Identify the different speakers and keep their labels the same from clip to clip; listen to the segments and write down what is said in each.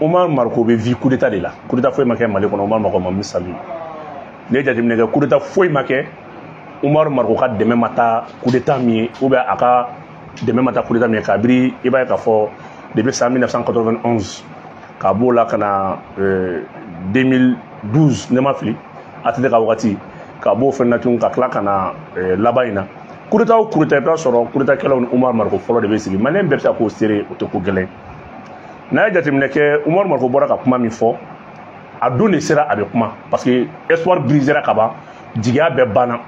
Speaker 1: Omar Marko be vie coup d'état de la. Coup d'état foi maké Mali kono Omar Marko mami salu. Ne jati minege coup d'état foi maké Omar Marko ka deme mata coup d'état mi ou bien aka deme mata coup d'état mi kabri iba ka fo depuis 1991 kabola kana 2012 ne ma fili atete ka wakati kabo fenna tun ka kla kana labaina coup d'état ou coup d'état pas soro coup d'état kala Omar Marko folo de be sigi malem be sa ko séré o to ko gelen na jati minege Omar Marko bora ka kuma mi fo a donné sera avec moi parce que espoir brisera kaba diga be bana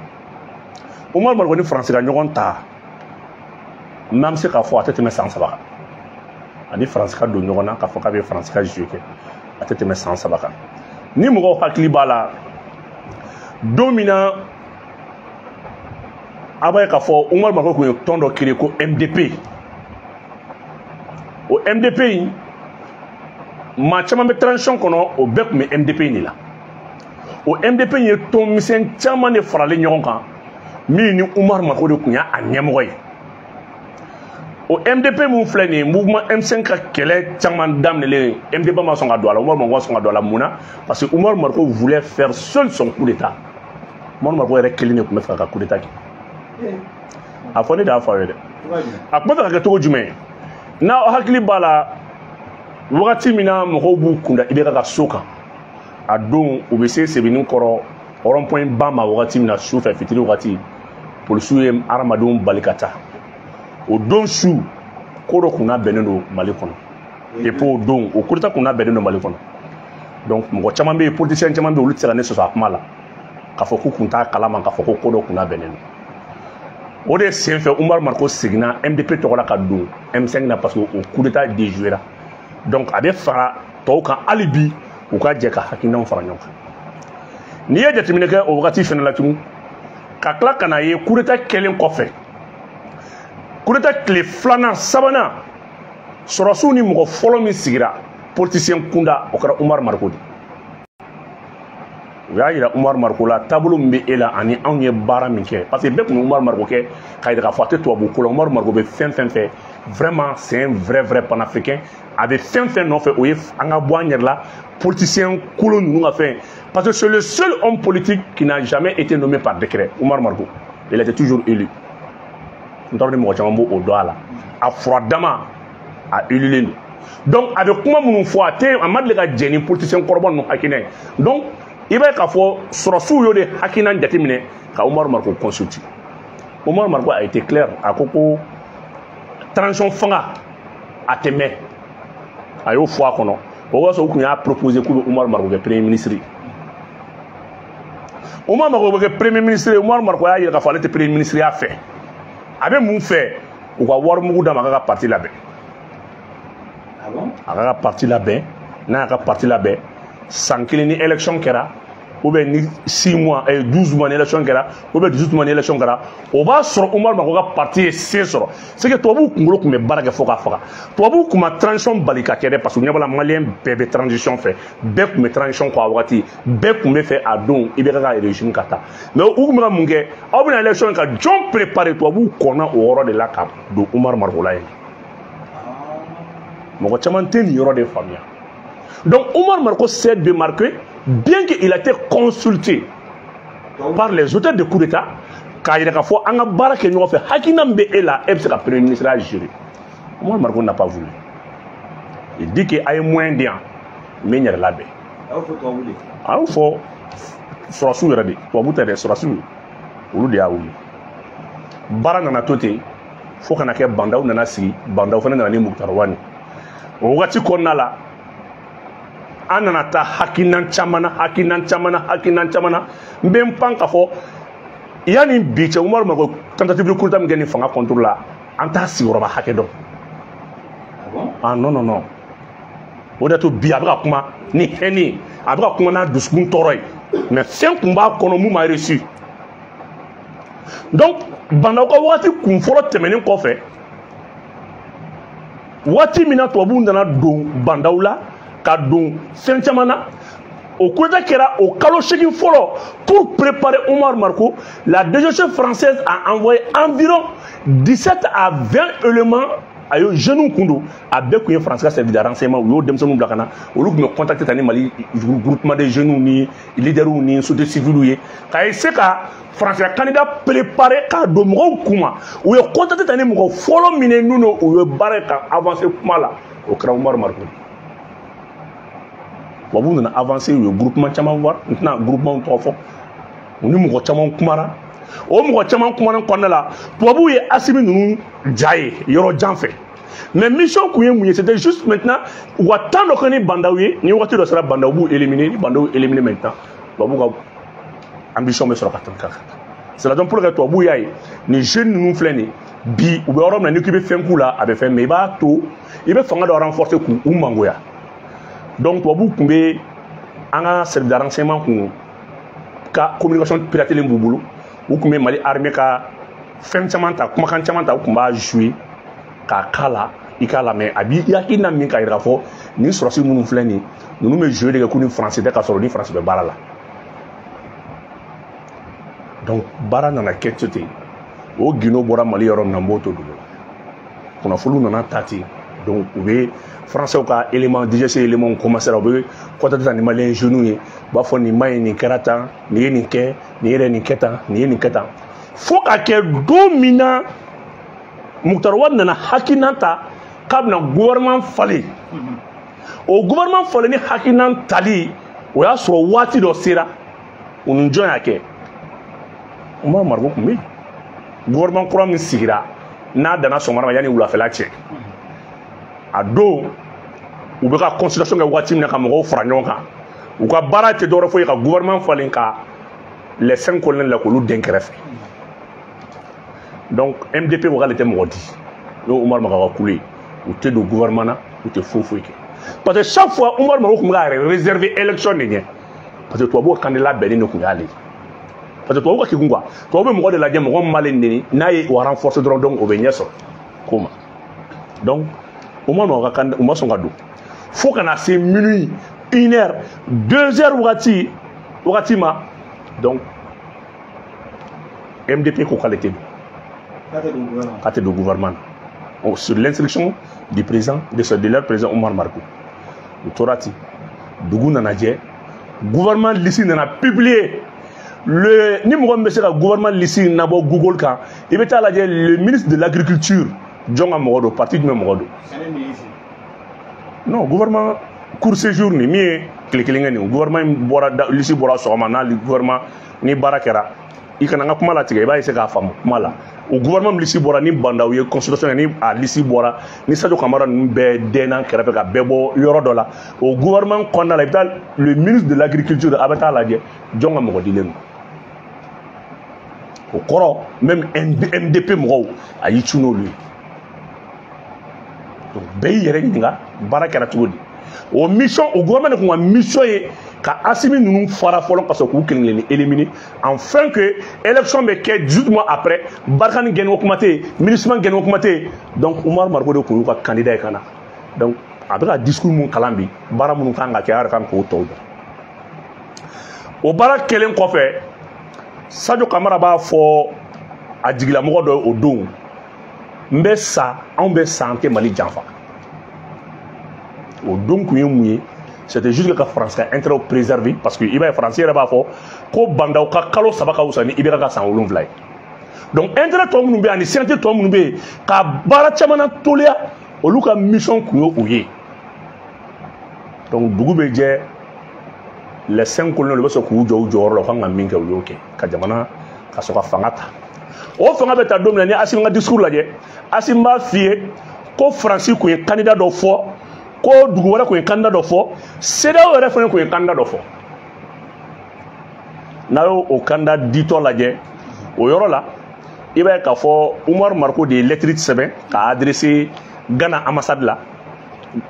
Speaker 1: Omar Marko ni français ka ɲɔgɔn ta même se ka fɔ a tɛ tɛmɛ san 3 kan ani français ka don ɲɔgɔn na ka fɔ k'a bɛ français ka jouer kɛ a tɛ tɛmɛ san 3 kan ni mɔgɔw hakili b'a la don min na a b'a ye k'a fɔ Omar Marko kun ye tɔn dɔ créé ko MDP o MDP in maa caman bɛ transition kɔnɔ o bɛɛ tun bɛ MDP in de la o MDP in ye tɔn misɛn caman de faralen ɲɔgɔn kan min ni Omar Marko de tun y'a ɲɛmɔgɔ ye o MDP mun filɛ nin ye mouvement M5 ka kɛlɛ caman daminɛlen MDP ma sɔn ka don a la Omar Marko ma sɔn ka don a la mun na parce que Omar Marko voulait faire seul son coup d'état Omar Marko yɛrɛ kelen de tun bɛ fɛ ka coup d'état kɛ a fɔ ne de y'a fɔ aw ye dɛ a tun bɛ fɛ ka kɛ cogo jumɛn n'aw hakili b'a la wagati min na mɔgɔw b'u kunda IBK ka so kan a don u bɛ se Sebeni kɔrɔ rond-point ba ma wagati min na su fɛ fitiri wagati polisiw ye hadamadenw bali ka taa o don su ko dɔ kun labɛnnen don Mali kɔnɔ et puis o don o coup d'état kun labɛnnen don Mali kɔnɔ donc mɔgɔ caman bɛ yen politicien caman bɛ yen olu tɛ se ka ne sɔsɔ a kuma la k'a fɔ k'u kun t'a kalama k'a fɔ ko dɔ kun labɛnnen don o de sen fɛ Omar Marko seginna MDP tɔgɔ la ka don M5 na parce que o coup d'état déjouera donc a bɛ fara tɔw kan hali bi u ka jɛ ka hakilinaw fara ɲɔgɔn kan n'i ye jateminɛ kɛ o wagati fana la tugun ka tila ka na ye coup d'état kɛlen kɔfɛ coup d'état tile filanan sabanan sɔrɔsiw ni mɔgɔ fɔlɔ min sigira politicien kunda o kɛra Omar Marko de u y'a yira Omar Marko la taabolo min bɛ e la ani anw ye baara min kɛ parce que bɛɛ tun bɛ Omar Marko kɛ k'a yira k'a fɔ a tɛ tubabu ko la Omar Marko bɛ fɛn fɛn fɛ vraiment c'est un vrai panafricain a bɛ fɛn fɛn nɔfɛ o ye an ka bɔ an yɛrɛ la politicien kolon ninnu ka fɛn parce que c'est le seul homme politique qui n'a jamais été nommé par décret Omar Marko il était toujours élu n t'a dɔn ni mɔgɔ caman b'o dɔn a la a furadama a élulen don donc a bɛ kuma minnu fɔ a ma deli ka jɛ ni politicien kɔrɔba ninnu hakilina ye donc i b'a ye k'a fɔ sɔrɔsiw y'o de hakilina jateminɛ ka Omar Marko consulter Omar Marko a été clair a ko transition fanga a tɛ mɛn a y'o fɔ a kɔnɔ o b'a sɔrɔ u tun y'a proposé k'u bɛ Omar Marko kɛ premier ministre Omar Marko bɛ kɛ premier ministre Omar Marko y'a yira k'a fɔ ale tɛ premier ministre ya fɛ a bɛ mun fɛ u ka wari mugu d'a ma a ka parti labɛn a ka parti labɛn n'a y'a ka parti labɛn san kelen ni élection kɛra ou bien ni 6 mois 12 mois ni élection kɛra ou bien 18 mois ni élection kɛra o b'a sɔrɔ Omar Marko ka parti ye se sɔrɔ c'est que tubabuw kunkolo tun bɛ baara kɛ fo k'a faga tubabuw kun ma transition bali ka kɛ dɛ parce que ɲɛ b'a la maliyɛn bɛɛ bɛ transition fɛ bɛɛ tun bɛ transition kɔ a wagati bɛɛ tun bɛ fɛ a don IBK ka régime ka taa mais u tun bɛ ka mun kɛ aw bɛna élection ka jɔn préparer tubabuw kɔnna o yɔrɔ de la ka don Omar Marko la yen mɔgɔ caman tɛ nin yɔrɔ de faamuya donc Omar Marko s'est démarqué bien qu'il a été consulté par les auteurs de coup d'état k'a yira k'a fɔ an ka baara kɛ ɲɔgɔn fɛ hakilina min bɛ e la e bɛ se ka premier ministre ya gérer Omar Marko n'a pas voulu il dit que a ye moyen di yan n bɛ n yɛrɛ labɛn a y'o fɔ sɔrɔsiw yɛrɛ de tubabu tɛ dɛ sɔrɔsiw olu de y'a wuli baara nana to ten fo kana kɛ bandaw nana sigi bandaw fana nana ni Mukutari Wani o wagati kɔnɔna la an nana taa hakilina caman na n bɛ n pan k'a fɔ yanni bi cɛ Omar Marko tentative de coup d'état min kɛ ni fanga contre la an t'a sigiyɔrɔma hakɛ dɔn ah non o de to bi a bɛ ka kuma ni hɛni a bɛ ka kuma n'a dusukun tɔɔrɔ ye mais fɛn tun b'a kɔnɔ mun ma réussi donc bandaw ka wagati kun fɔlɔ tɛmɛnen kɔfɛ waati min na tubabuw nana don bandaw la ka don fɛn caman na o coup d'état kɛra o kalo 8 fɔlɔ pour préparer Omar Marko la DGC française a envoyé environ 17 à 20 éléments a yo jeune kundu a bɛɛ kun ye France ka service de renseignement u y'o denmisɛnninw bila ka na olu kun bɛ contacter tan ni Mali groupement des jeunes ni leaders ni société civile ye k'a essayer ka France ka candidat préparer k'a don mɔgɔw kun ma u ye contacter tan ni mɔgɔ fɔlɔ min ye n'u u ye baara ka avancer kuma la o kɛra Umaru Mariko tubabuw nana avancer u ye groupement caman voir n tɛna groupement tɔgɔ fɔ u ni mɔgɔ caman kumara o mɔgɔ caman kumana kɔnɔna la tubabuw ye Assimi ninnu ja ye yɔrɔ jan fɛ mais mission kun ye mun ye c'était juste maintenant u ka temps dɔ kɛ ni bandaw ye ni wagati dɔ sera bandaw b'u éliminer ni bandaw éliminer maintenant tubabuw ka ambition bɛ sɔrɔ ka tɛmɛ kan c'est la raison pour laquelle tubabuw y'a ye ni jeunes ninnu filɛ nin bi u bɛ yɔrɔ min na ni k'i bɛ fɛn k'u la a bɛ fɛn mais i b'a to i bɛ fanga dɔ renforcer k'u mangoya donc tubabuw kun bɛ an ka service de renseignement kun ka communication piratelen b'u bolo u kun bɛ Mali armée ka fɛn caman ta kumakan caman ta u kun b'a jouer k'a k'a la i k'a la mais a b'i hakilina min k'a yira k'a fɔ nin sɔrɔsi minnu filɛ nin ninnu bɛ jouer de kɛ k'u ni France tɛ k'a sɔrɔ ni France bɛ baara la donc baara nana kɛ ten o gindo bɔra Mali yɔrɔ min na n b'o to dugu kunnafoniw nana ta ten donc u bɛ Français ka élément DGC élément commencé u bɛ contacter ni Malien jeunes ye u b'a fɔ nin ma ɲi nin kɛra tan nin ye nin kɛ nin yɛrɛ nin kɛ tan nin ye nin kɛ tan fo ka kɛ don min na Mukutari Wade nana hakilina ta k'a bɛna gouvernement falen o gouvernement falen ni hakilina tali o y'a sɔrɔ waati dɔ sera u ni jɔn y'a kɛ Umaru Mariko kun bɛ yen gouvernement kura min sigira n'a danna sɔgɔmada ma yanni wulafɛla cɛ a don u bɛ ka consultation kɛ waati min na ka mɔgɔw fara ɲɔgɔn kan u ka baara tɛ dɔwɛrɛ foyi ka gouvernement falen ka les 5 colonels la k'olu den kɛrɛfɛ donc MDP ko k'ale tɛ mɔgɔ di n'o Umaru Mariko ka kule u tɛ don gouvernement na u tɛ foyi kɛ parce que chaque fois Umaru Mariko kun bɛ k'a réserver élection de ɲɛ parce que tubabuw ka candidat bɛnnen de kun y'ale parce que tubabuw ka kekun quoi tubabuw bɛ mɔgɔ de lajɛ mɔgɔ min b'ale neni n'a ye o renforcer dɔrɔn donc o bɛ ɲɛ sɔrɔ ko ma donc Umaru Mariko ka candidat u ma sɔn ka don fo ka na se minuit 1 heure 2 heures wagati ma donc MDP ko k'ale tɛ don k'a tɛ don gouvernement na sur l'instruction du président de leur président Umaru Mariko u tora ten dugu nana jɛ gouvernement liste nana publier ni mɔgɔ min bɛ se ka gouvernement liste nabɔ Google kan i bɛ taa lajɛ le ministre de l'agriculture jɔn ka mɔgɔ don parti jumɛn mɔgɔ don non gouvernement court séjour ni min ye tile kelen kɛ nin gouvernement in bɔra liste bɔra sɔgɔma n'a gouvernement ni baara kɛra i kana n ka kuma latigɛ i b'a essayer k'a faamu kuma la o gouvernement liste bɔra ni bandaw ye consultation kɛ ni a liste bɔra ni Sadio Kamara ninnu bɛɛ dɛnna kɛrɛfɛ ka bɛɛ bɔ yɔrɔ dɔ la o gouvernement kɔnɔna la i bɛ taa le ministre de l'agriculture a bɛ taa lajɛ jɔn ka mɔgɔ dilen don o kɔrɔ même MDP mɔgɔw a y'i cun n'olu ye donc bɛɛ y'i yɛrɛ ɲininka baara kɛra cogo di o mission o gouvernement de kun ka mission ye ka Assimi ninnu fara fɔlɔ ka sɔrɔ k'u kelen-kelen éliminer afin que élection bɛ kɛ 18 mois après Barkhane gɛnni ko kuma tɛ yen MINUSMA gɛnni ko kuma tɛ yen donc Umaru Mariko de kun y'u ka candidat ye ka na donc a bɛ ka discours mun kalan bi baara minnu kan ka kɛ a yɛrɛ kan k'o tɔw dɔn o baara kɛlen kɔfɛ Sadio Kamara b'a fɔ a jigilamɔgɔ dɔ o don n bɛ sa anw bɛ sa an tɛ Mali janfa o don kun ye mun ye c'était juste que France ka intérêt préserver parce que i b'a ye France yɛrɛ b'a fɔ ko bandaw ka kalo 3 ka wusa ni IBK ka san 7 ye donc intérêt tɔ minnu bɛ yen ani signature tɔ minnu bɛ yen ka baara caman na toliya olu ka mission kun ye o ye donc dugu bɛ jɛ les 5 colonels bɛ sɔrɔ k'u jɔ u jɔyɔrɔ la u kan ka min kɛ u y'o kɛ ka jamana ka sɔrɔ ka fanga ta o fanga bɛ ta don min na ni Assimi ka discours lajɛ Assimi b'a f'i ye ko France kun ye candidat dɔ fɔ ko dugu wɛrɛ kun ye candidat dɔ fɔ CEDEAO yɛrɛ fana kun ye candidat dɔ fɔ n'a y'o candidat ditɔ lajɛ o yɔrɔ la i b'a ye k'a fɔ Umaru Mariko de ye lettre sɛbɛn k'a adressé Ghana ambassade la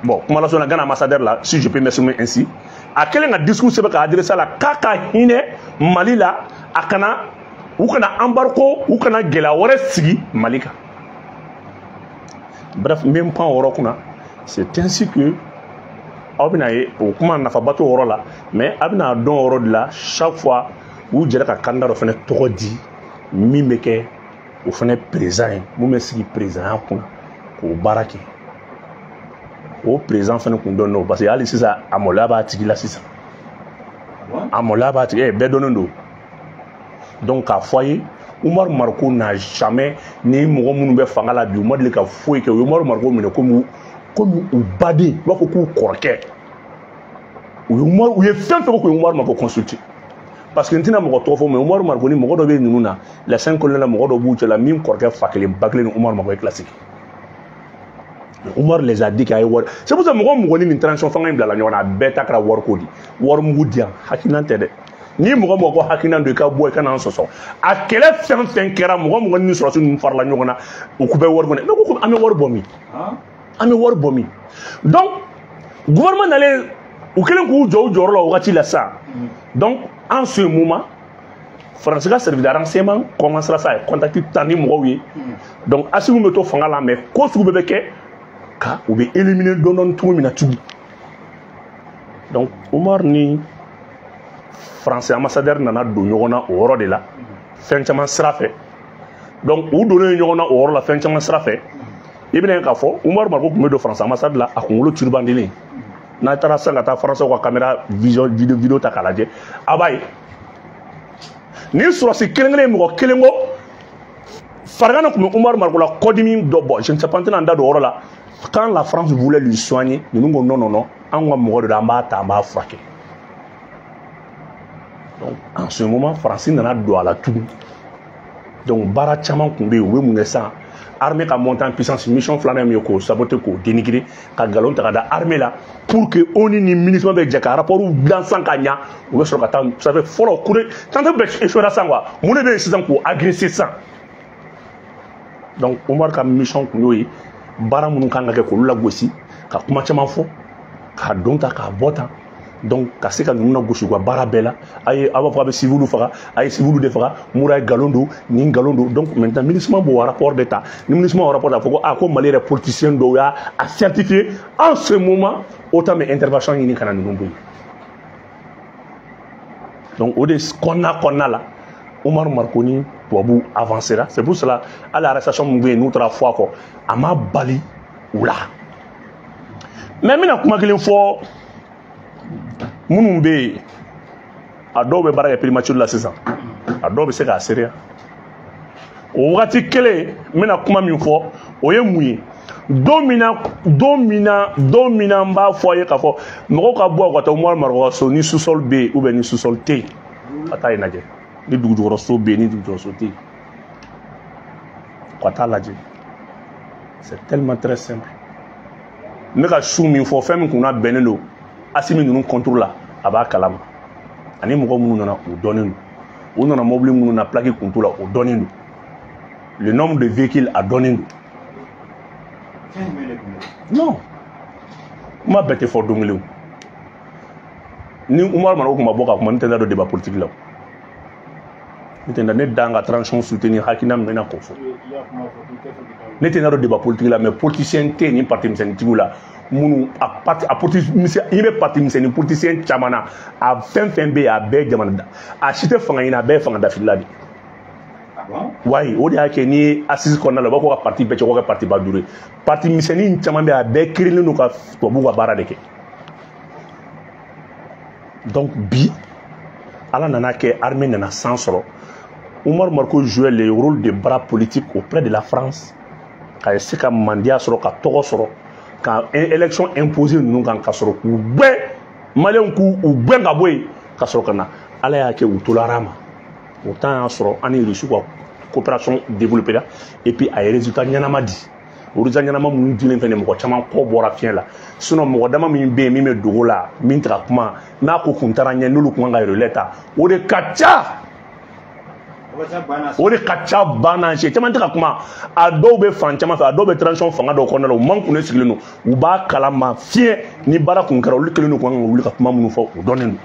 Speaker 1: bon kuma la sɔnna Ghana ambassadeur la si je peux m'exprimer ainsi a kɛlen ka discours sɛbɛn k'a adressé a la k'a ka hinɛ Mali la a kana u kana embargo u kana gɛlɛya wɛrɛ sigi Mali kan bref n bɛ n pan o yɔrɔ kunna c'est ainsi que aw bɛna ye o kuma nafaba t'o yɔrɔ la mais a bɛna dɔn o yɔrɔ de la chaque fois u jɛra ka candidat dɔ fana tɔgɔ di min bɛ kɛ o fana président ye mun bɛ sigi président kunna k'o baara kɛ o président fana kun dɔnnen don parce que hali sisan a maloya b'a tigi la sisan a maloya b'a tigi bɛɛ dɔnnen don donc k'a fɔ a ye Umaru Mariko n'a jamais ni mɔgɔ minnu bɛ fanga la bi u ma deli ka foyi kɛ u ye Umaru Mariko minɛ comme u baden u b'a fɔ k'u kɔrɔkɛ u ye fɛn fɛn k'u ye Umaru Mariko consulté parce que n tɛna mɔgɔ tɔgɔ fɔ mais Umaru Mariko ni mɔgɔ dɔ bɛ ninnu na les 5 colonels la mɔgɔ dɔ b'u cɛ la min kɔrɔkɛ fa kelen ba kelen ni Umaru Mariko ye classique Umar les a dit qu'il y a wari c'est pour ça mɔgɔ ni transition fanga in bila la ɲɔgɔn na a bɛɛ ta kɛra wariko di wari mugu di yan hakilina tɛ dɛ ni mɔgɔ ko hakilina don i ka bɔ i ka n'an sɔsɔ a kɛlɛ fɛn fɛn kɛra mɔgɔ ni sɔrɔsi ninnu farala ɲɔgɔn na u ku bɛ wari kɔnɔ ne ko an bɛ wari bɔ min an bɛ wari bɔ min donc gouvernement nalen u kɛlen k'u jɔ u jɔyɔrɔ la o wagati la sa donc en ce moment France ka service de renseignement commencera sa contacter tant ni mɔgɔw ye donc Assimi bɛ to fanga la mais ko sugu bɛɛ bɛ kɛ ka u bɛ éliminer dɔɔni cogo min na tugun donc Umar ni français ambassadeur nana don ɲɔgɔn na o yɔrɔ de la fɛn caman sira fɛ donc u donnen ɲɔgɔn na o yɔrɔ la fɛn caman sira fɛ i bɛna ye k'a fɔ Umaru Mariko tun bɛ don France ambassade la a kunkolo turbandilen n'a taara sisan ka taa français ka caméra vidéo ta k'a lajɛ a b'a ye ni sɔrɔsi kelen-kelen mɔgɔ kelen ko farigan tun bɛ Umaru Mariko la kɔdimi dɔ bɔ je ne sais pas n tɛna n da don o yɔrɔ la quand la France voulait lui soigner ninnu ko non non non an ka mɔgɔ de don an b'a ta an b'a furakɛ donc en ce moment France nana don a la tugun donc baara caman tun bɛ yen u bɛ mun kɛ sisan armée ka monter en puissance mission filanan min ye k'o saboter k'o dénigrer ka galon ta ka da armée la pour que ONU ni MINUSMA bɛ jɛ ka rapport dilan sisan ka ɲa u bɛ sɔrɔ ka taa ça fait fɔlɔ kure tantôt bɛ échoué sisan quoi mun de bɛ yen sisan k'o agresser sisan donc Umar ka mission tun y'o ye baara minnu kan ka kɛ k'olu lagosi ka kuma caman fɔ k'a don ta k'a bɔ tan donc ka se ka ninnu lagosi u ka baara bɛɛ la a b'a fɔ a bɛ civils faga a ye civils de faga Mura ye nkalon don nin nkalon don donc maintenant MINUSMA b'o rapport de ta ni MINUSMA y'o rapport ta fɔ ko ko Mali yɛrɛ politicien dɔw y'a certifié en ce moment autant bɛ intervention ɲini ka na ninnu bɔ yen donc o de kɔnɔna la Umaru Mariko ni tubabu avancera c'est pour cela à la arrestation min bɛ yen n'u taara fɔ a kɔ a ma bali u la mais n bɛna kuma kelen fɔ minnu bɛ yen a dɔw bɛ baara kɛ primature la sisan a dɔw bɛ se k'a sereya o wagati kelen n bɛna kuma min fɔ o ye mun ye don min na n b'a fɔ a ye k'a fɔ mɔgɔw ka bɔ ka taa Umaru Mariko ka so ni sous-sol bɛ yen ou bien ni sous-sol tɛ yen ka taa yen lajɛ ni dugujukɔrɔso bɛ yen ni dugujukɔrɔso tɛ yen ka taa lajɛ c'est tellement très simple n bɛ ka su min fɔ fɛn min kunna bɛnnen don Assimi ninnu contrôle la a b'a kalama ani mɔgɔ minnu nana o dɔnnen don u nana mobili minnu na plaque kun t'u la o dɔnnen don le nombre de véhicules a dɔnnen don non kuma bɛɛ tɛ fɔ don kelen ni Umaru Mariko tun ma bɔ ka kuma ne tɛ n da don débat politique la ne tɛ n da ne da n ka transition soutenir hakilina min bɛ na k'o fɔ ne tɛ n da don débat politique la mais politicien tɛ nin parti misɛnnintigiw la minnu a politicien i bɛ parti misɛnnin politicien caman na a fɛn fɛn bɛ yen a bɛɛ ye jamana da a si tɛ fanga ɲini a bɛɛ ye fanga dafilila de wayi o de y'a kɛ n'i ye assise kɔnɔna la u b'a fɔ ka parti bɛɛ cɛ k'o kɛ parti ba duuru ye parti misɛnnin caman bɛ yen a bɛɛ kiirilen don ka tubabuw ka baara de kɛ donc bi ala nana kɛ armée nana san sɔrɔ Umaru Mariko jouait le rôle de bras politique auprès de la France ka se ka mandiya sɔrɔ ka tɔgɔ sɔrɔ ka élection imposée ninnu kan ka sɔrɔ k'u bɛɛ maliyɛnw k'u bɛɛ ka bɔ yen ka sɔrɔ ka na ala y'a kɛ u tolara a ma o temps y'a sɔrɔ an ni Russie ka coopération développée la et puis a ye résultat ɲɛnama di o résultat ɲɛnama minnu dilen fɛnɛ mɔgɔ caman kɔ bɔra fiɲɛ la sinon mɔgɔ dama min bɛ yen min bɛ dogo la min tɛ ka kuma n'a ko kun taara ɲɛ n'olu kun kan ka relais ta o de ka ca o de ka ca banna cɛ caman tɛ ka kuma a dɔw bɛ fan caman fɛ a dɔw bɛ transition fanga dɔw kɔnɔna la u man kun sigilen don u b'a kalama fiɲɛ ni baara kun kɛra olu kelen don kan ka wuli ka kuma minnu fɔ o dɔnnen don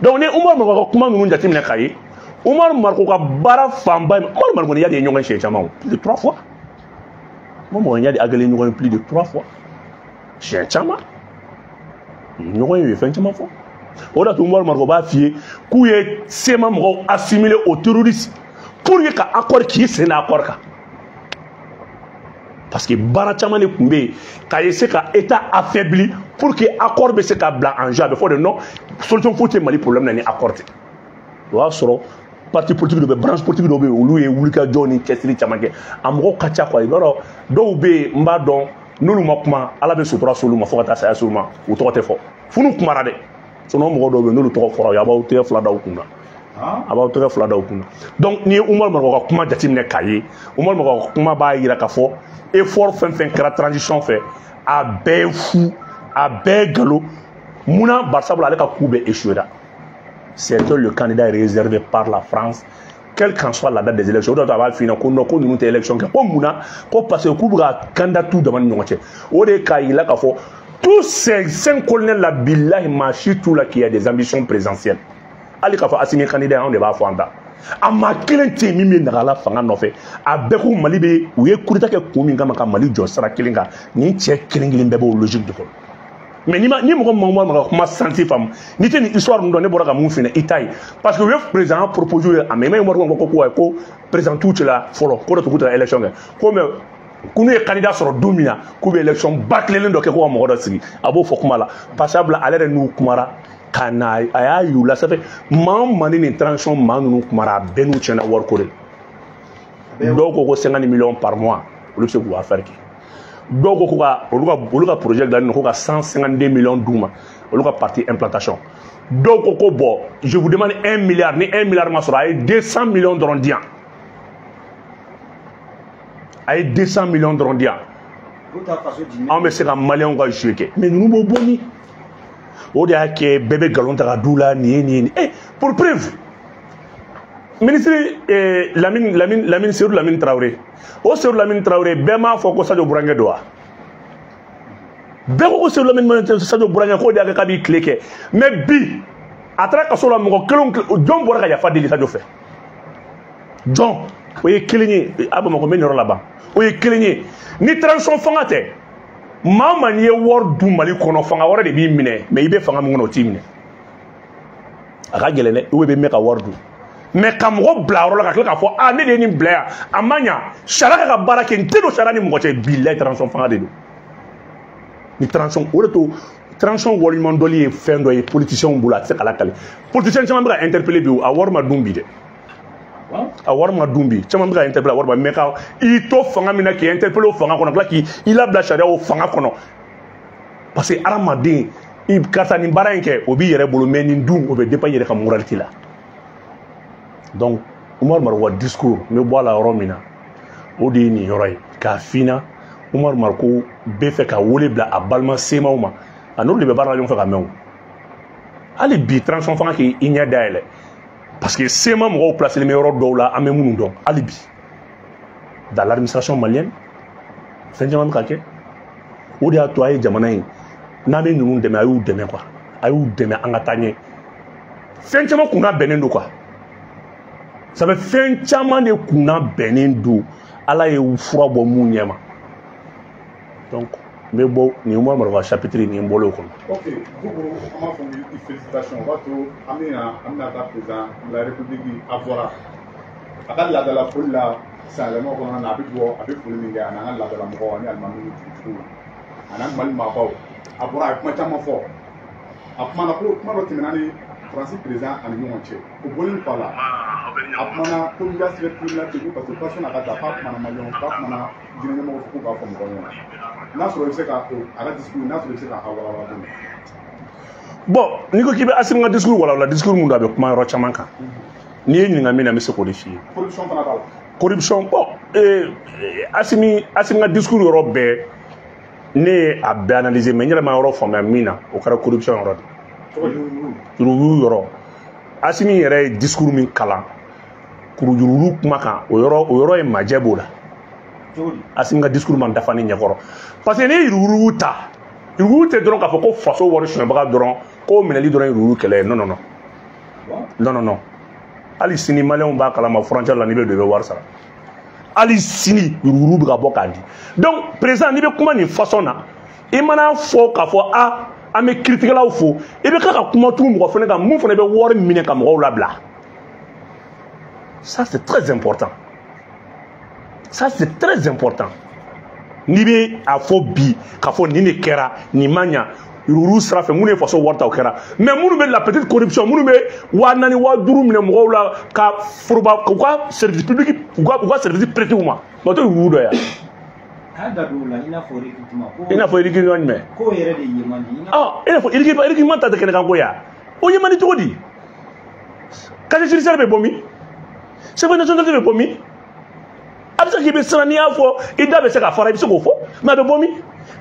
Speaker 1: donc ni Umaru Mariko ka kuma ninnu jateminɛ k'a ye Umaru Mariko ka baara fanba ye Umaru Mariko ni y'a de ye ɲɔgɔn siɲɛ caman plus de 3 fois Umaru Mariko ni y'a de agale ɲɔgɔn ye plus de 3 fois siɲɛ caman ɲɔgɔn ye u ye fɛn caman fɔ o de tun Umaru Mariko b'a f'i ye k'u ye sema mɔgɔw assimiler au terrorisme pour que ka accord k'i sen da accord kan parce que baara caman de tun bɛ yen k'a essayer ka état affaibli pour que accord bɛ se ka bila en jeu a bɛ fɔ de non solution foyi tɛ Mali problème na ni accord tɛ o y'a sɔrɔ parti politique dɔ bɛ branche politique dɔ bɛ yen olu ye wulikajɔ ni cɛsiri caman kɛ a mɔgɔw ka ca quoi i b'a dɔn dɔw bɛ yen n b'a dɔn n'olu ma kuma ala bɛ sutura s'olu ma fo ka taa saya s'olu ma u tɔgɔ tɛ fɔ funu kumara dɛ sinon mɔgɔ dɔw bɛ yen n'olu tɔgɔ fɔra a b'aw tɛgɛ fila da u kun na a b'aw tɛgɛ fila da u kun na donc n'i ye Umaru Mariko ka kuma jateminɛ k'a ye Umaru Mariko ka kuma b'a jira k'a fɔ effort fɛn fɛn kɛra transition fɛ a bɛɛ ye fu a bɛɛ ye nkalon munna barisabula ale ka coup bɛɛ échoué c'est que le candidat est réservé par la France quelle qu'en soit la date des élections o de a b'a f'i ɲɛna ko non ko ninnu tɛ élection kɛ ko munna ko parce que k'u bɛ ka candidat t'u dama ni ɲɔgɔn cɛ o de k'a yira k'a fɔ tous ces 5 colonels la billahi maa si t'u la qui a des ambitions présidentielles hali k'a fɔ Assimi candidat anw de b'a fɔ an da a maa kelen tɛ yen min bɛ nagala fanga nɔfɛ a bɛɛ ko Mali bɛ u ye coup d'état kɛ kun min kama ka Mali jɔ sira kelen kan nin cɛ kelen kelen bɛɛ b'o logique de kɔnɔ mais ni mɔgɔ ma ka kuma santi faamu n'i tɛ nin histoire ninnu dɔn ne bɔra ka mun f'i ɲɛna i ta ye parce que u ye président proposé ye a mais ma ye Umaru ko président t'u cɛla fɔlɔ ko de tugu tɛ élection kɛ ko mais ko n'u ye candidat sɔrɔ don min na k'u bɛ élection ba tilelen dɔ kɛ ko ka mɔgɔ dɔ sigi a b'o fɔ kuma la parce que ale yɛrɛ n'u kumara ka na a y'a y'u la ça fait maa o maa ni nin transition maa ninnu kumara a bɛɛ n'u tiɲɛna wariko de dɔw ko 50 millions par mois olu bɛ se k'u affaire kɛ dɔw ko olu ka projet dilanni ko ka 152 millions d'u ma olu ka parti implantation dɔw ko bon je vous demande 1 milliard ni 1 milliard ma sɔrɔ a ye 200 millions dɔrɔn di yan a ye 200 millions dɔrɔn di yan an bɛ se ka maliyɛnw ka jouer kɛ mais ninnu b'o bɔ min o de y'a kɛ bɛɛ bɛ nkalon ta ka d'u la nin ye pour preuve ministre Lamine Seydou Lamine Traoré o Seydou Lamine Traoré bɛɛ m'a fɔ ko Sadio Burankɛ don wa bɛɛ ko Seydou Lamine Sadio Burankɛ k'o de y'a kɛ k'a b'i tile kɛ mais bi a taara kaso la mɔgɔ kelen jɔn bɔra ka yafa deli Sadio fɛ jɔn o ye kelen ye a Bamakɔ n bɛ nin yɔrɔ laban o ye kelen ye ni transition fanga tɛ maa o maa n'i ye wari dun Mali kɔnɔ fanga wɛrɛ de b'i minɛ mais i bɛ fanga min kɔnɔ o t'i minɛ a ka gɛlɛn dɛ ou bɛ mɛn ka wari dun mais ka mɔgɔ bila yɔrɔ la ka tila k'a fɔ ne de ye nin bila yan a ma ɲa sariya ka baara kɛ n tɛ don sariya ni mɔgɔ cɛ bilahi transition fanga de don ni transition o de to transition waleɲuman dɔnli ye fɛn dɔ ye politiciens bolo a tɛ se ka lakale politiciens caman bɛ ka interpeller bi a wari ma dun bi dɛ a wari ma dun bi caman bɛ ka interpeller a wari ma mais ka i to fanga min na k'i interpeller o fanga kɔnɔ tila k'i labila sariya o fanga kɔnɔ parce que hadamaden karisa nin baara in kɛ o b'i yɛrɛ bolo mais nin dun o bɛ dépend i yɛrɛ ka moralité la donc Umaru Mariko ka discours n bɛ bɔ a la yɔrɔ min na o de ye nin yɔrɔ ye k'a f'i ɲɛna Umaru Mariko bɛ fɛ ka wele bila a balima semaw ma a n'olu de bɛ baara la ɲɔgɔn fɛ ka mɛn o hali bi transition fanga k'i ɲɛ dayɛlɛ parce que sema mɔgɔw placelen bɛ yɔrɔ dɔw la an bɛ minnu dɔn hali bi dans l'administration malienne fɛn caman bɛ ka kɛ o de y'a to a ye jamana in n'an bɛ ninnu dɛmɛ a y'u dɛmɛ quoi a y'u dɛmɛ an ka taa ɲɛ fɛn caman kunna bɛnnen don quoi ça fait fɛn caman de kunna bɛnnen don ala ye fura bɔ mun ɲɛ ma donc n bɛ bɔ nin Umaru Mariko ka chapitre nin n bɔlen o kɔnɔ.
Speaker 2: ok Gogoro an b'a fɔ i félicitations o b'a to an bɛna taa président de la république a bɔra a ka laadala foli la sanyɛlɛmaw kɔnɔna na a bɛ foli min kɛ a n'an ka laadala mɔgɔw ani alimamiw dugutigiw a n'an Mali maabaw a bɔra a ye kuma caman fɔ a kumana ko kuma dɔ tɛmɛna ni Faransi président ani ɲɔgɔn cɛ o bɔlen kɔ a la a kumana ko n ka sɛbɛn tribunal de parce que passion na ka taa k'a kumana maliyɛnw k'a kumana diinɛ ɲɛmɔgɔw fo k'u k'a fɔ mɔgɔw ɲɛna n'a sɔrɔ i bɛ se ka a ka discours n'a sɔrɔ i bɛ se k'a walawala dɔɔni.
Speaker 1: bon n'i ko k'i bɛ Assimi ka discours walawala discours mun don a bɛ kuma yɔrɔ caman kan n'i ye ɲininka min na n bɛ se k'o de f'i ye.
Speaker 2: corruption fana b'a la. corruption
Speaker 1: bon Assimi ka discours yɔrɔ bɛɛ ne ye a bɛɛ analyser mais n yɛrɛ ma yɔrɔ faamuya min na o kɛra corruption yɔrɔ de. yurugu yɔrɔ Assimi yɛrɛ ye discours min kalan yurugu kuma kan o yɔrɔ ye majɛ b'o la Assimi ka discours man dafa ni ɲɛkɔrɔ parce que n'i ye yurugu ta yurugu tɛ dɔrɔn k'a fɔ ko faso wari suɲɛbaga dɔrɔn k'o minɛli dɔrɔn ye yurugu kɛlɛ ye non hali sini maliyɛnw b'a kalama frontière la n'i bɛ don i bɛ wari sara hali sini yurugu bɛ ka bɔ k'a di donc président n'i bɛ kuma nin façon na i mana fɔ k'a fɔ an bɛ kiiritigɛlaw fo i bɛ ka kuma tugu mɔgɔ fana kan mun fana bɛ wari minɛ ka mɔgɔw labila ça c'est très important Nibe a fo bi ka fo ni ne kera ni manya ruru sera fe mun e faso warta o kera mais munu be la petite corruption munu be wa nani wa duru mine mo la ka furba ko service public ko service prêté uma mo to ruru do ya
Speaker 3: ada do la ina fo recrutement ko
Speaker 1: ina fo recrutement me
Speaker 3: ko yere de yemandi
Speaker 1: ina fo recrutement ta de ken kan ko ya o yemandi to di kaje judiciaire be bomi c'est pas national be bomi abisa ki be sanani afo ida be se ka fara be se ko fo ma be bomi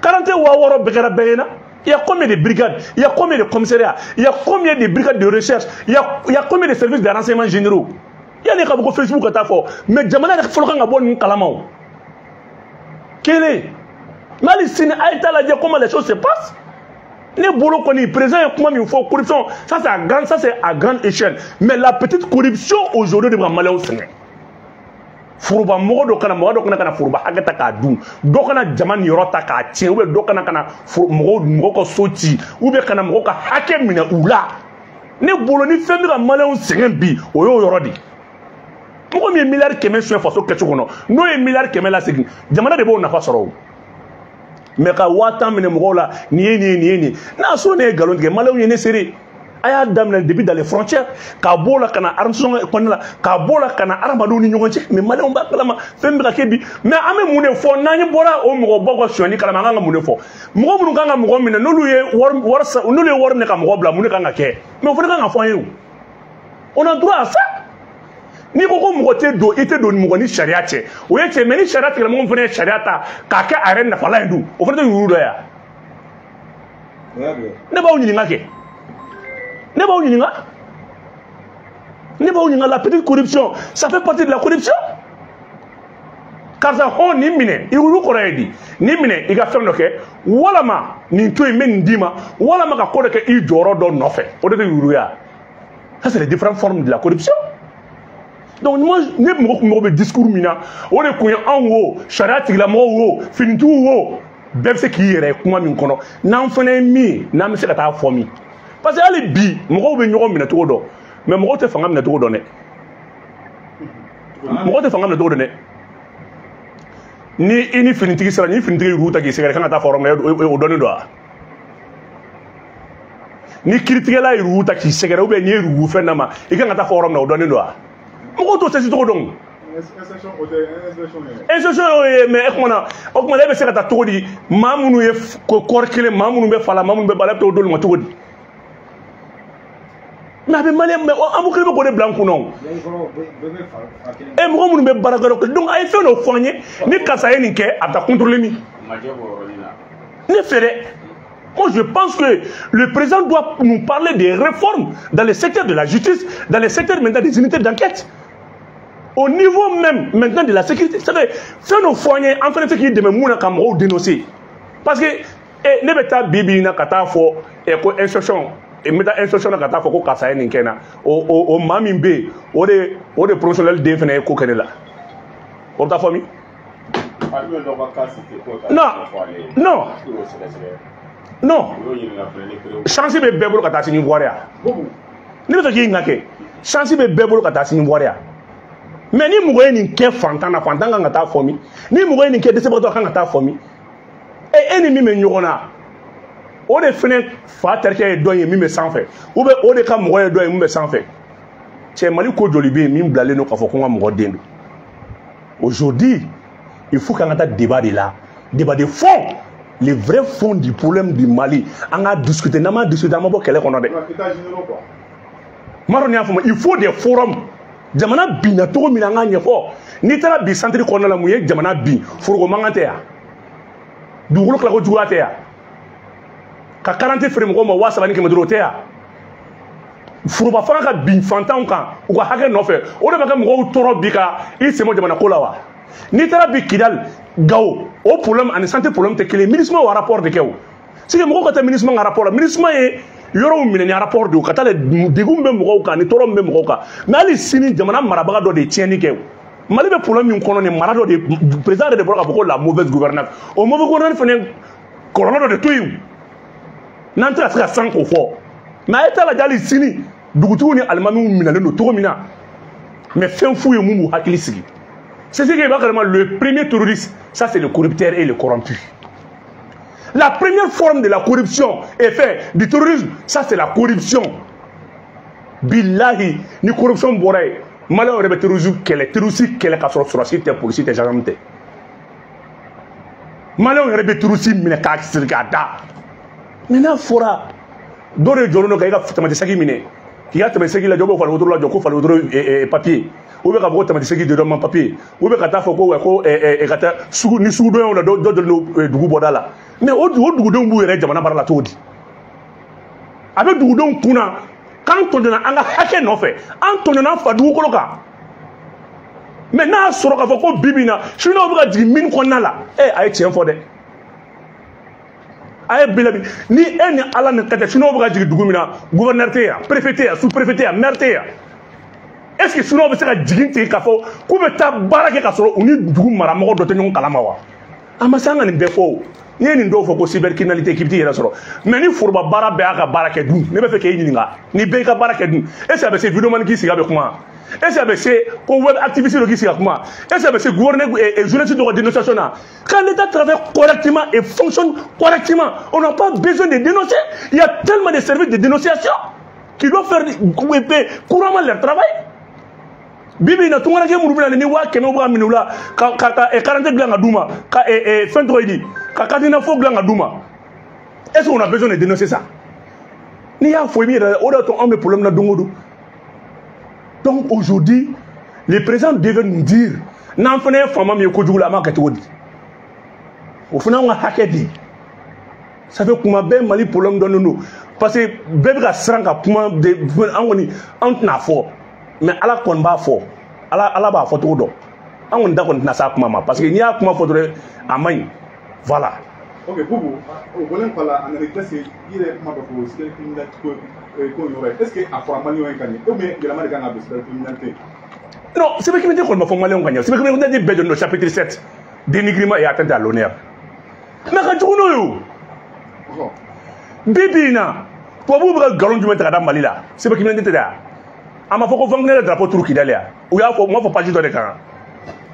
Speaker 1: 40 wa woro be kera beyena. Il y a combien de brigades, il y a combien de commissariats, il y a combien de brigades de recherche, il y a combien de services de renseignement généraux. Il y a des gens qui Facebook à fort, mais Jamana il faut qu'on ait bon calamao. Quel est Malissine a été là dire comment les choses se passent. Les boulots qu'on est présent, comment il faut corruption, ça c'est à grande échelle. Mais la petite corruption aujourd'hui de Malais furuba mogo do kana furuba agata ka dun do kana jamani yorota ka tie ou be do kana mogo ko soti ou be kana mogo ka hake mina ula ne bolo ni fembi ka malin sengen bi o yo yorodi mogo mi milliard keme so faso ketu kono no e milliard keme la segin jamana de bo na fa soro me ka wata mine mogo la ni na so ne galon ke malin ne sere aya damna depuis dans les frontières ka bola kana armson konla ka bola kana armado ni nyonche mais malon ba kala fembe ka kebi mais ame mune fo nani bora o mo bogo shoni kala manga mune fo mo munu kanga mo mina no luye wor no luye wor ne ka mo bla mune kanga ke mais fo kanga fo yu on a droit à ça ni ko mo te do ite do mo ni sharia che o yete mais ni sharia te mo fone sharia ta ka ke arena na fala ndu o fo to yuru do ya ne ba uni ngake ne pas la petite corruption, ça fait partie de la corruption. Car ça, on n'y mine, il vous dit, ni mine, il a fait le cas, voilà ma, ni tout est même dima, voilà ma, quand il dort dans nos faits, au début, ça c'est les différentes formes de la corruption. Donc, moi, je n'ai pas de discours mina, on est en haut, charat, il a mort, fini tout haut, bien ce qui est, comment m'y connaît, n'en fait mi, n'en fait pas formé. Parce que les bi, moi je vais me tout do, mais moi je fais me tout donner. Moi je fais me tout donner. Ni finiti sera ni finiti route qui sera quand ta forme au donner doa. Ni critiquer la route qui sera ou bien ni route fait nama et quand ta forme au donner doa. Moi je te tout donc. Mais on a se ta tout dit mamunu e korkele mamunu be fala mamunu be balap to do le tout dit. Mais avec Malien, mais on va pas de blanc ou non. Et moi, on me baragaro. Donc, il fait nos foyers. Ni kasaye ni ke, à ta contrôler ni. Ne ferait. Moi, je pense que le président doit nous parler des réformes dans le secteur de la justice, dans le secteur maintenant des unités d'enquête. Au niveau même maintenant de la sécurité. C'est-à-dire, faire nos foyers, en fait, ce qui est de me kamro dénoncer. Parce que, ne beta bibi na kata fo, et ko instruction. Et mettre instruction na kata foko kasaye ni kena o mamimbe o de professionnel défini ko kenela on ta famille non chance be bebolo kata sini voria ni be ki ngake chance be bebolo kata sini voria mais ni mugo ni ke fantana nga ta famille ni mugo ni ke deseboto nga ta famille et ennemi me nyona o de fene fa terke do ye mi me sanfé ou be o de ka mo ye do ye mi me sanfé che mali ko jolibe mi blale no ka fo ko mo dendo aujourd'hui il faut qu'on ait un débat de là débat de fond les vrais fonds du problème du Mali on a discuté n'a pas discuté n'a pas quel est qu'on a des il faut des forums jamana bina to mi nga nyefo ni tara bi centre ko na la muye jamana bi furgo mangante ya du wolo kala ko juwate ya ka 40 frame ko mo wasa bani ke maduro te ya furuba fanga ka bin fantan kan u ka hake no fe o de ba ka mo toro bi ka i se mo jamana ko la wa ni tara bi kidal gawo o problème ani santé problème te kele ministre wa rapport de kew si ke mo ko ta ministre nga rapport ministre e yoro mineni rapport de ka ta le digum be mo ko ka ni toro be mo ko ka mais ali sini jamana marabaga do de tieni kew mali be problème min kono ni marado de président de boroka ko la mauvaise gouvernance o mauvais gouvernance fene corona de tout n'entre à 100 ko fo mais état la jali sini dugutu ni almami minale no to mina mais fen fu ye mumu hakili sigi C'est ce qui est vraiment le premier terroriste. Ça, c'est le corrupteur et le corrompu. La première forme de la corruption est faite du terrorisme. Ça, c'est la corruption. Billahi, ni corruption boray. Malheur rebe terrorisme kele, terrorisme kele ka soro soro te police te gendarme te. Malheur rebe terrorisme mine ka sirgada. Maintenant fora dore jolono ka tamati sagi mine. Ki ya tamati sagi la jobo fa wodro la joko fa wodro papier. Ou bien quand tamati sagi de dom papier. Ou bien kata foko ko kata sugu ni sugu do do dugu bodala. Mais o dugu do mbu yere jamana bara la todi. Avec dugu do kuna quand on a un hacker non fait, on a fait du coloca. Maintenant, sur le cas Bibina, je n'ai pas dit mine qu'on a là. Eh, aïe, tiens, faut de. Aïe, bilabi. Ni en ala ne kate, je n'ai pas dit gouverneur, gouverneur, préfet, sous-préfet, maire. Est-ce que je n'ai pas dit dignifié qu'il faut que ta barake kasoro, on est du maramogo de tenir kalamawa. Amasanga ne défaut. Ni ni ndo foko cybercriminalité qui dit rasoro mais ni furba bara be aka barake dun ne be fe ke yininga ni be ka barake dun et ça be c'est vidéo man qui siga be kuma et ça be c'est ko web activiste qui siga kuma et ça be c'est gouverneur et journaliste de dénonciation quand l'état travaille correctement et fonctionne correctement on n'a pas besoin de dénoncer il y a tellement de services de dénonciation qui doivent faire couramment leur travail. Bibi na tungana ke murubina ni wa keme wa minula ka 40 blanga duma ka fin droidi ka katina fo blanga duma. Est-ce qu'on a besoin de dénoncer ça? Ni ya fo mi da oda ton homme problème na dongodo. Donc aujourd'hui les présidents devaient nous dire nan fene fama mi ko jugula ma ka todi. Au fina on a hackedi. Ça fait kuma ben mali problème don nous parce que bébé ka sranka kuma de angoni antna fo. Mais ala kon ba fo ala ba fo to do an da kon na sa kuma ma parce que ni a kuma fo do amay voilà.
Speaker 2: OK Boubou o golen pala en réalité c'est il est kuma ko c'est criminel ko yore est-ce que afro malien en kani ou bien il a mal gagné de criminalité?
Speaker 1: Non, c'est pas criminalité qu'on m'a fait malien en kani, c'est pas criminalité de Bédon chapitre 7 dénigrement et atteinte à l'honneur. Mais quand tu yo bibina to bu ba galon du mettre dans Mali là, c'est pas criminalité là. A ma foko vangner le drapeau turki d'aller ou ya fo moi faut pas juste de kan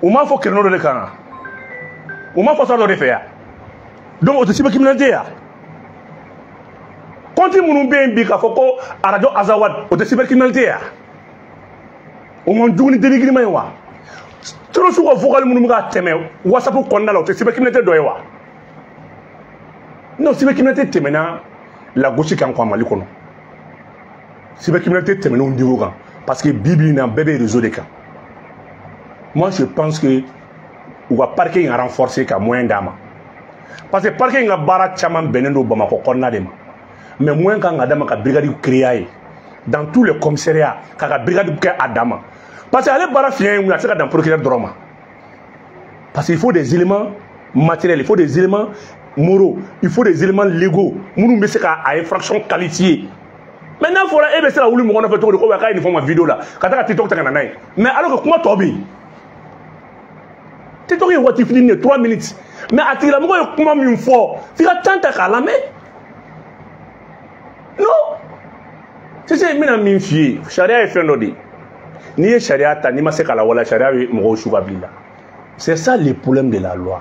Speaker 1: ou ma fo kerno de kan ou ma fo ça de faire donc au tibe criminalité ya quand il munu ben bi ka foko radio azawad au tibe criminalité ya o mon dugni dénigrement wa trop su ko vocal munu ga teme whatsapp ko ndala au tibe criminalité do wa non tibe criminalité temena la gauche kan ko Mali kono cybercriminalité terminée au niveau grand parce que Bibi n'a bébé réseau des cas. Moi je pense que on va parquer un renforcer qu'à moins d'ama parce que parquer un barat chaman benendo Bamako konna dema mais moins quand adama ka brigade créée dans tous les commissariats ka brigade créée adama parce que aller barat fien on a ça dans procureur drama parce qu'il faut des éléments matériels, il faut des éléments moraux, il faut des éléments légaux nous me c'est à infraction qualifiée. Maintenant, il faut que ça voulu me faire tout le temps une forme de vidéo là. Quand tu as TikTok, tu as un mais alors que comment tu as vu? TikTok est fini 3 minutes. Mais à tirer la main, comment une fois? Tu as tant à la main? Non. C'est ça, mais na fille. Charia est fait nodi. Ni charia ta ni ma se kala wala charia mo choubabila. C'est ça le problème de la loi.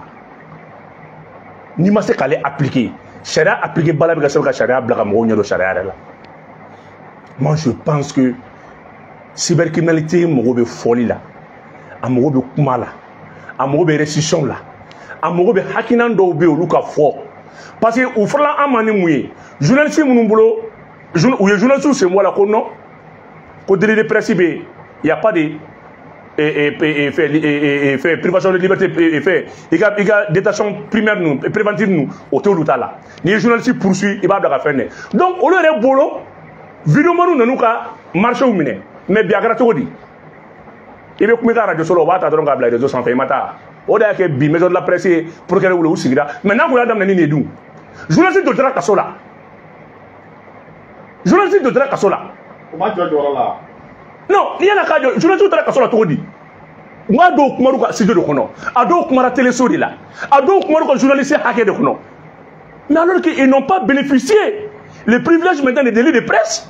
Speaker 1: Ni ma se kala appliquer. Charia appliquer bala bi ka charia blaga mo nyodo charia là. Moi, je pense que cybercriminalité, je suis folie là, je suis kumala, je suis restriction là, je suis hacking dans le luka fort. Parce que au fond là, amani journaliste munumbolo, ou les journalistes c'est moi là qu'on non, qu'au délai de presse il y a pas de fait privation de liberté il y a détention primaire nous préventive nous autour de là. Les journalistes poursuivent, il va avoir faire. Donc au lieu de bolo vidéo manu nanuka marché ou mine mais biagara to di ibe kumika radio solo wata don ga bla réseau sans fait mata o da ke bi maison de la presse pour que le usigira maintenant ko adam nani nedu journaliste de tra kasola journaliste de tra kasola
Speaker 2: o ma jojo la
Speaker 1: non ni yana ka journaliste de tra kasola to di ngwa do kumaru ka studio de kono ado kumara télé sodi la ado kumaru ka journaliste hacké de kono mais alors qu'ils n'ont pas bénéficié les privilèges maintenant des délits de presse.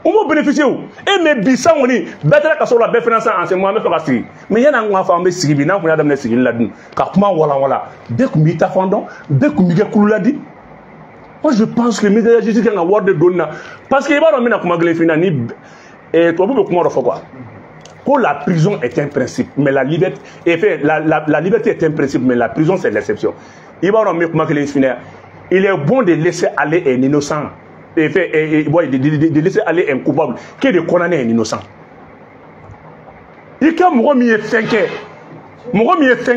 Speaker 1: on va bénéficier et mais bisa ngoni betara kaso la béfinance en ce moment me faire sigi mais yana ngwa fa me sigi bi na ko ya dam na sigi la dun ka kuma wala be ku mi ta fondon be ku mi ge kulula di. Moi je pense que médias justice nga word de donna parce que il va non mina kuma glefina ni et toi be kuma refo quoi. Que la prison est un principe mais la liberté la liberté est un principe mais la prison c'est l'exception. Il va non mina kuma glefina il est bon de laisser aller un innocent de laisser aller un coupable que de condamner un innocent. Il quand moi mi est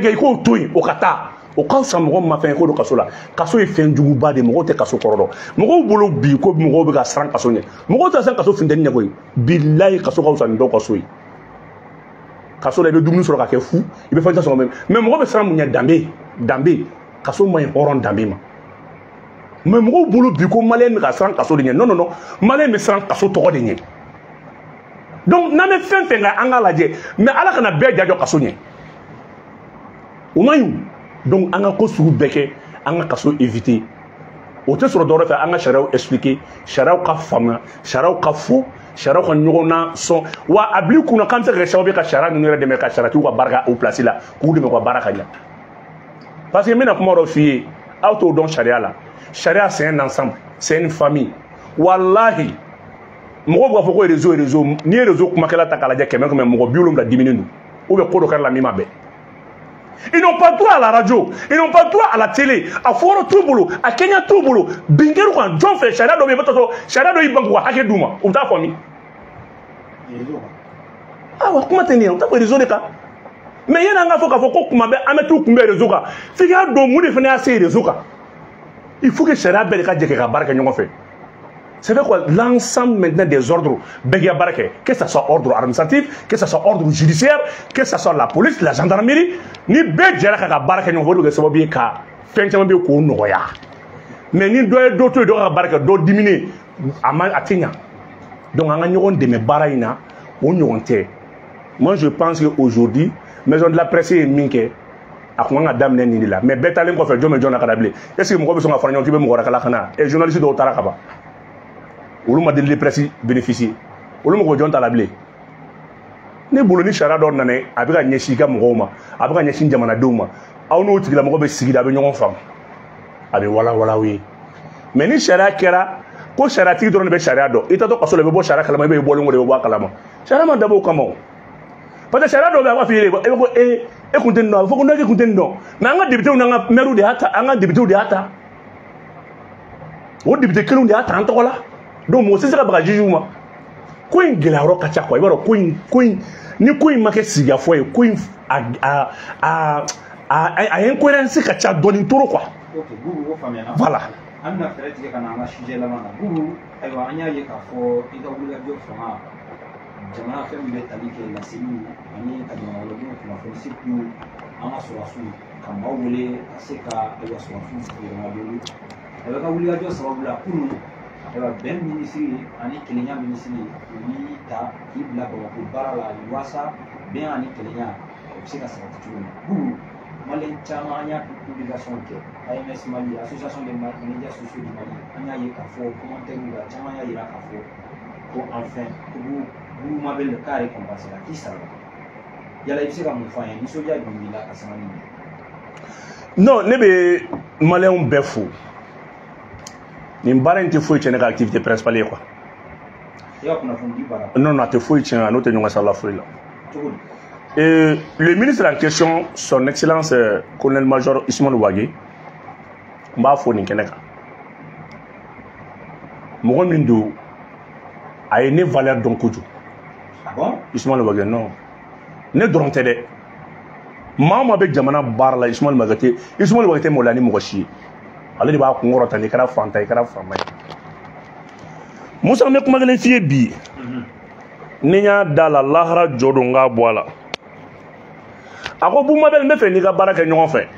Speaker 1: il faut tout au kata au cas ça moi m'a fait ko kaso la kaso est fin du ba de mo te kaso korodo mo bolo bi ko mo be ka san kaso ne mo ta san kaso fin den nyagoy billahi kaso ka san do kaso yi kaso la be dumunu so ka ke fou il be fa ça même mais mo be san munya dambe kaso mo horon dambe ma mais mo bolo bi ko malien me ka san kaso de non malien me san kaso to de nye donc na me fin nga anga la je mais ala kana be jajo kaso nye o mayu donc anga ko sugu beke anga kaso éviter o te soro doro fa anga charaw expliquer charaw ka fama charaw ka fo charaw ka nyona son wa abli kuna kan se rechaw be ka charaw nu de me ka charaw tu ko baraka au place là ku de me ko baraka nya parce que mina kuma ro fié auto don charia là charia c'est un ensemble c'est une famille wallahi mo ko fo ko réseau ni réseau kuma kala takala je kemen ko me mo biulum da diminu ou be ko do kala mi mabe. Ils n'ont pas droit à la radio, ils n'ont pas droit à la télé, à Foro Toubolo, à Kenya Toubolo, Bingeru quand John fait Chara Dobe Batoto, Chara Dobe Bangwa, Hake Douma, ou ta famille. Ah, comment tenir? On t'a fait réseau de cas. Mais il y a un avocat qui m'a dit que tu as réseau. Figure donc, vous devez assez réseau. Il faut que Chara Belka Djeka Baraka nous fait. C'est vrai quoi, l'ensemble maintenant des ordres, que ce soit ordre administratif, que ce soit ordre judiciaire, que ce soit la police, la gendarmerie, ni Bédjera Baraka nous voit que ça va bien car fin de ko noya. Mais ni d'autres Baraka d'autres diminuer à Atinya. Donc on a de mes baraina, on y moi je pense qu'aujourd'hui, maison de la presse est minke. Akwanga dame neni là. Mais Betalem ko fait John Akadable. Est-ce que mon ko so nga fanyon ki be mo rakala kana et journaliste do tarakaba. Olu ma deli presse bénéficier olu mo ko jonta la blé ne bolo ni chara don nané abika nyeshi ka mo ma abika nyeshi jamana doma aw no tigila mo be sigida be nyon fam abi wala wi mais ni chara kera ko chara tigi don be chara do ita to kaso le be bo chara kala be bo ngode be bo kala ma chara ma dabo kamo parce que chara do be wa fi e ko e kunten no fo ko no kunten no na nga député na nga meru de hata anga député de hata o député kelu de hata antola. Donc moi c'est ça que je joue. Coin gelaro kacha kwa ibaro coin ni coin make siga foi coin a incohérence kacha doni toro quoi.
Speaker 3: OK, Google famille.
Speaker 1: Voilà.
Speaker 3: Amna frère qui kana na sujet là na Google aywa anya ye ka fo ida wula bio fama. Jamana fe mi betali ke la simu ani ka na wala bio fama fo siku ama so asu kama wule aseka aywa so asu ko na bio. Aywa ka wula bio sababu la kunu aywa ben ministry ani kelenya ministry ni ta ibla ko bara la wasa ben ani kelenya obsika sa tutu Google Malen chama anya publication ke AMS Mali association des médias sociaux du Mali anya ye ka fo commentaire nga chama ya ira ka fo ko enfin vous m'avez le cas récompensé là qui ça yala ibisika mufanya ni soja bimila kasamani
Speaker 1: non nebe malin befou ni mbara nti fo itene ka activité principale quoi
Speaker 3: ya kuna fundi bara
Speaker 1: non te fo itene anote nyonga sala fo là. Et le ministre en question, son excellence colonel-major Ismaël Ouagé, m'a fourni Keneka. Mon Mindo a une valeur d'Onkoudou.
Speaker 3: Ah bon?
Speaker 1: Ismaël Ouagé, non. Ne drontede. Maman avec Jamana Barla, Ismaël Ouagé, Ismaël Ouagé Molani Mogashi. Allez, il va qu'on retourne, il va fanta, il va fama. Moussa Mek Magale Fiebi. Nenya Dala Lahra Jodonga Boala. Ako bu mabel me fe ni ka baraka ñoŋo fe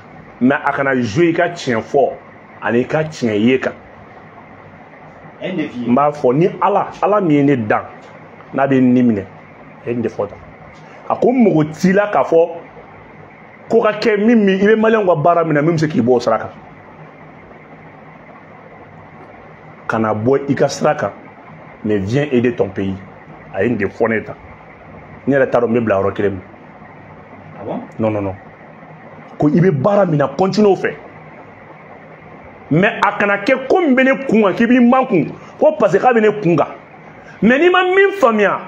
Speaker 1: mais akana jouer ka tien fort ani ka tien yeka mba fo ni ala mi ne dan na be nimne e nde fota ako mugo tila ka fo ko ka ke mimi ibe malen ko bara mina mimi se ki bo saraka kana bo ika saraka mais viens aider ton pays. A une des fenêtres. Ni la taro me bla rokelem.
Speaker 3: Ah bon?
Speaker 1: Non non non. Ko ibe bara mina continue fait. Mais akana ke comme bene kunga ki bi manku ko parce que bene kunga. Mais ni ma min famia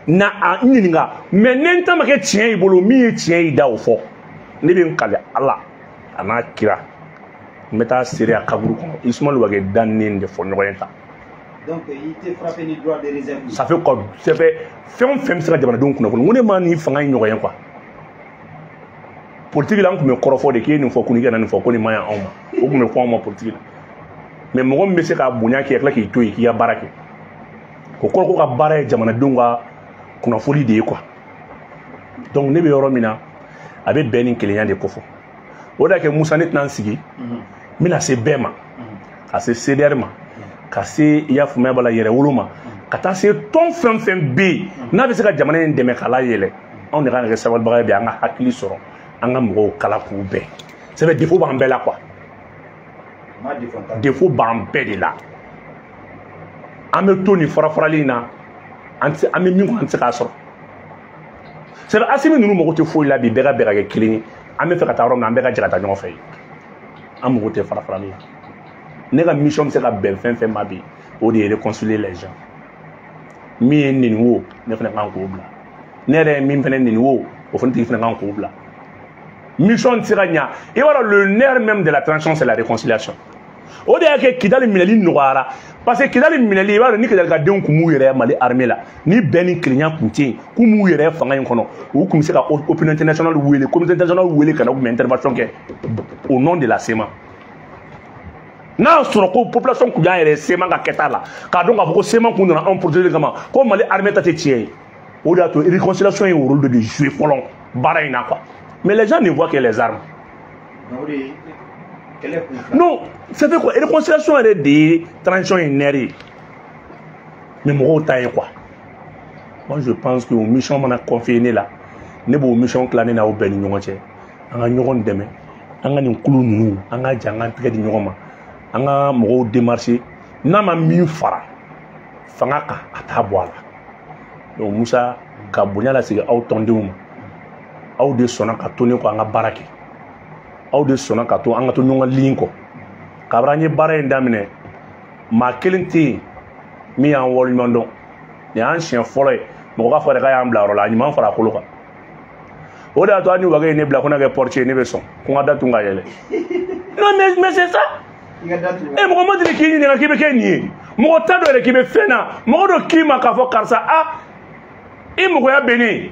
Speaker 1: na a ninga mais nenta ma ke tien ibolo mi tien ida o fo. Ne bi nkale Allah ana kira. Meta série à Kabourou, Ismaël Ouagé damné de fond.
Speaker 3: Donc il était frappé du droit de réserve.
Speaker 1: Ça fait quoi? Ça fait femme ça de donc on est mani fanga ignorant quoi. Politique là on me corrofo de qui nous faut qu'on y gagne faut qu'on y maya on me faut en politique. Mais moi me c'est ka bunya qui est là qui toi qui a barake. Ko ko ka bara jamana donga kuna folie de quoi. Donc ne be yoromina avec Benin client de kofo. Oda ke Moussa net nan sigi. Mina se bema ka se CDR ma ka se yafume bala yere woloma ka ta se ton fem be na be se ka jamana en deme kala yele on ira ke sabal baga be anga hakili soro anga mo kala ku be c'est le défaut ba mbela quoi défaut ba mbede la ame toni farafrali na anti ame mingo anti ka soro c'est asimi nunu mo ko te fo la bi bega ke kilini ame fe ka ta rom na mbega jigata nyon fe amoureux de farafrali. Nega mission c'est la belle fin ma vie au de réconcilier les gens. Mi ninwo ne fena kan ko bla. Nere mi fena ninwo au fond ti fena kan ko bla. Mission tirania et voilà le nerf même de la transition c'est la réconciliation. Au de que kidali minali noara parce que kidali minali wala ni kidali ga den ku mu yere mali armée là ni beni client kunti ku mu yere fanga yin kono ou comme c'est ka opinion international wele communauté international wele kana ou intervention ke au nom de la SEMA. Na sur la population ku ya yere SEMA ga keta la ka donc avoko SEMA ku na en projet de comment comme mali armée ta tié au de réconciliation est au rôle de jouer folon baraina quoi. Mais les gens ne voient que les armes. Non, ça fait quoi? Réconciliation est des transitions énergiques. Mais moi, quoi? Moi, je pense que au mission qu'on a confié là, ne bon mission que l'année n'a pas béni nous entier. On a nous demain, on a nous coulons nous, on a déjà un peu de nous ma, on a mon démarché, n'a ma mis fara, fangaka à taboala. Donc Moussa, kabunya la c'est autant de nous, au de son akatoni quoi, on a baraké. Aw de sona ka to an ka to ɲɔgɔn ligne kɔ kabra nye baara in daminɛ maa kelen tɛ yen min y'an waleɲuman dɔn nin y'an siɲɛ fɔlɔ ye mɔgɔ ka fɔ de k'a y'an bila yɔrɔ la a ɲuman fara a kolo kan o de y'a to hali ni Ouagé ye ne bila ko ne ka kɛ portier ne bɛ sɔn ko n ka da tun ka yɛlɛ non mais c'est ça mɔgɔ ma deli k'i ɲininka k'i bɛ kɛ nin ye mɔgɔ t'a dɔn yɛrɛ k'i bɛ fɛn na mɔgɔ dɔ k'i ma k'a fɔ karisa i mɔgɔya bɛ ne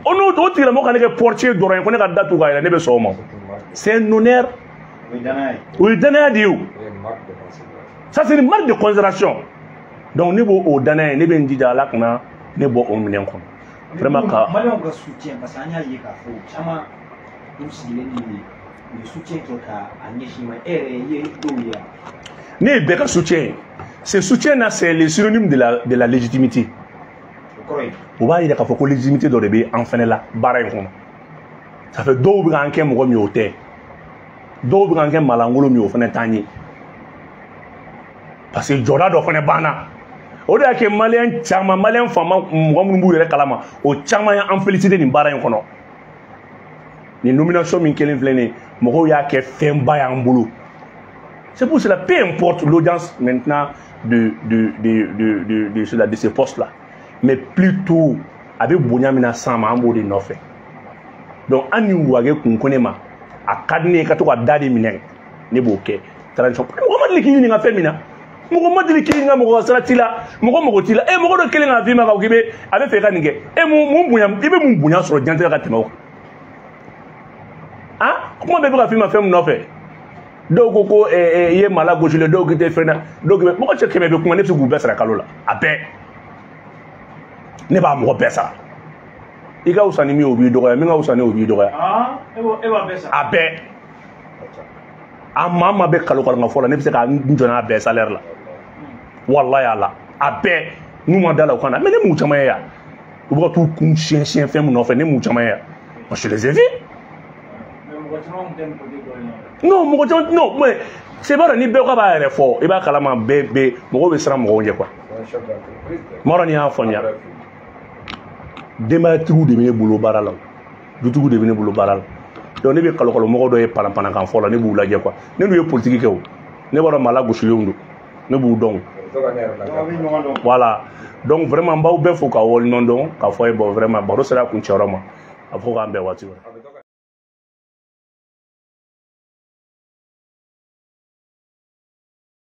Speaker 1: o n'o tigilamɔgɔ ka ne kɛ portier dɔrɔn ye ko ne ka da tun ka yɛlɛ ne bɛ sɔn o ma. C'est un honneur. Oui, Dieu. Ça, c'est une marque de considération. Donc, nous avons au Danaï, nous avons dit à la Kana, nous avons au Minion. Vraiment,
Speaker 3: le soutien, parce qu'il y a des gens le soutien qui est à
Speaker 1: soutien. Ce soutien, c'est le synonyme de la légitimité. On va dire qu'il faut que la légitimité doit être enfin là, ça fait deux ans que je suis au dɔw bɛ ka kɛ malangolo min o fana t'an ye parce que jɔda dɔ fana banna o de y'a kɛ maliyɛn caman maliyɛn faama mɔgɔ minnu b'u yɛrɛ kalama o caman y'an félicité nin baara in kɔnɔ nin nomination min kelen filɛ nin ye mɔgɔw y'a kɛ fɛnba y'an bolo c'est pour cela peu importe l'audience maintenant de ces postes là mais plutôt a bɛ bonya min na san ma an b'o de nɔfɛ donc an ni Ouagé kun ko ne ma a ka di ne ye ka to ka da de minɛ ne b'o kɛ transition mɔgɔ ma deli k'i ɲininka fɛn min na mɔgɔ ma deli k'i ɲininka mɔgɔ ka sira t'i la mɔgɔ t'i la mɔgɔ dɔ kelen k'a f'i ma k'i bɛ a bɛ fɛ ka nin kɛ mun bonya i bɛ mun bonya sɔrɔ diɲɛnatigɛ ka tɛmɛ o kan kuma bɛɛ bɛ ka f'i ma fɛn min nɔfɛ dɔw ko i ye mala gosilen dɔw k'i tɛ fɛn na dɔw k'i bɛ mɔgɔ cɛ 100 bɛ kuma ne bɛ se k'u bɛɛ sara kalo la a bɛɛ ne b'a mɔgɔ bɛɛ sara i ka wusa ni min o b'i dɔgɔya min ka wusa ni o b'i dɔgɔya a bɛɛ a maa bɛ kalo kalo fɔlɔ ne bɛ se ka n jɔ n'a bɛɛ salaire la walahi ala a bɛɛ n'u ma da la o kan na mais ne m'u caman ye yan u bɛ ka t'u kun siɲɛ fɛn min nɔfɛ ne m'u caman ye yan moi je les ai vus non mɔgɔ caman non mais c'est pas ni bɛɛ ko a b'a yɛrɛ fɔ i b'a kalama bɛɛ mɔgɔw bɛ siran mɔgɔw ɲɛ quoi Mara ni y'a faamuya denbayatigiw de bɛ ne bolo baara la dutigiw de bɛ ne bolo baara la donc ne bɛ kalokɔlɔmɔgɔ dɔ ye panapanakan fɔ la ne b'u lajɛ quoi ne n'u ye politique kɛ o ne b'a dɔn maa lagosilenw don ne b'u dɔn voilà donc vraiment n b'aw bɛɛ fo k'aw waleɲuman dɔn k'a fɔ a ye bon vraiment baro sera a kuncɛyɔrɔ ma a fɔ k'an bɛn waati wɛrɛ